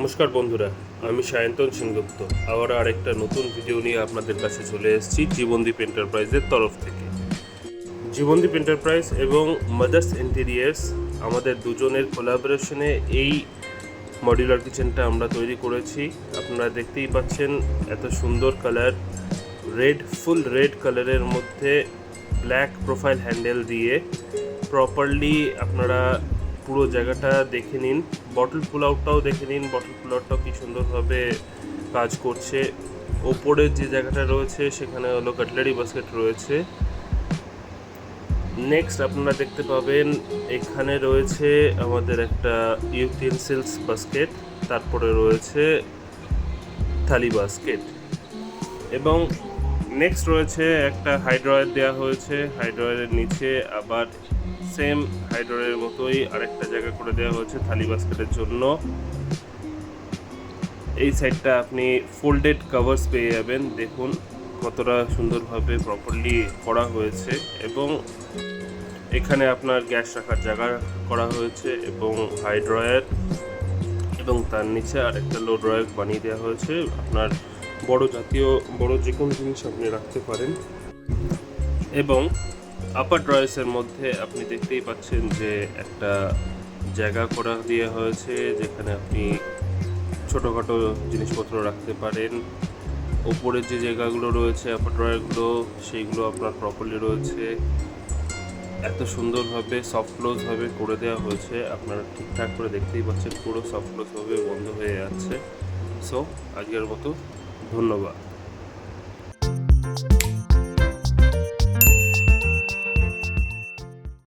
নমস্কার বন্ধুরা, আমি সায়ন্তন সেনগুপ্ত আবার আরেকটা নতুন ভিডিও নিয়ে আপনাদের কাছে চলে এসেছি জীবনদীপ এন্টারপ্রাইজের তরফ থেকে। জীবনদীপ এন্টারপ্রাইজ এবং মাদার্স ইন্টেরিয়ার্স আমাদের দুজনের কোলাবোরেশনে এই মডিউলার কিচেনটা আমরা তৈরি করেছি। আপনারা দেখতেই পাচ্ছেন এত সুন্দর কালার, ফুল রেড কালারের মধ্যে ব্ল্যাক প্রোফাইল হ্যান্ডেল দিয়ে প্রপারলি আপনারা পুরো জায়গাটা দেখে নিন। বটল পুল আউটটাও দেখে নিন, বটল পুল আউটটাও কি সুন্দরভাবে কাজ করছে। ওপরের যে জায়গাটা রয়েছে সেখানে হলো কাটলারি বাস্কেট রয়েছে। নেক্সট আপনারা দেখতে পাবেন এখানে রয়েছে আমাদের একটা ইউটেনসিলস বাস্কেট, তারপরে রয়েছে থালি বাস্কেট এবং নেক্সট রয়েছে একটা হাইড্রয়ার দেওয়া হয়েছে। হাইড্রয়ারের নিচে আবার সেম হাইড্রয়ারের মতোই আরেকটা জায়গা করে দেওয়া হয়েছে থালি বাস্কেটের জন্য। এই সাইডটা আপনি ফোল্ডেড কাভার্স পেয়ে যাবেন, দেখুন কতটা সুন্দরভাবে প্রপারলি করা হয়েছে। এবং এখানে আপনার গ্যাস রাখার জায়গা করা হয়েছে এবং হাইড্রয়ার, এবং তার নিচে আরেকটা লো ড্রয়ার বানিয়ে দেওয়া হয়েছে। আপনার বড় যে কোনো জিনিস আপনি রাখতে পারেন। এবং আপার ড্রয়ার্সের মধ্যে আপনি দেখতেই পাচ্ছেন যে একটা জায়গা করা দেওয়া হয়েছে যেখানে আপনি ছোটোখাটো জিনিসপত্র রাখতে পারেন। ওপরের যে জায়গাগুলো রয়েছে আপার ড্রয়ারগুলো, সেইগুলো আপনার প্রপারলি রয়েছে। এত সুন্দরভাবে সফট ক্লোজভাবে করে দেওয়া হয়েছে, আপনারা ঠিকঠাক করে দেখতেই পাচ্ছেন পুরো সফট ক্লোজভাবে বন্ধ হয়ে যাচ্ছে। সো আজকের মতো ধন্যবাদ।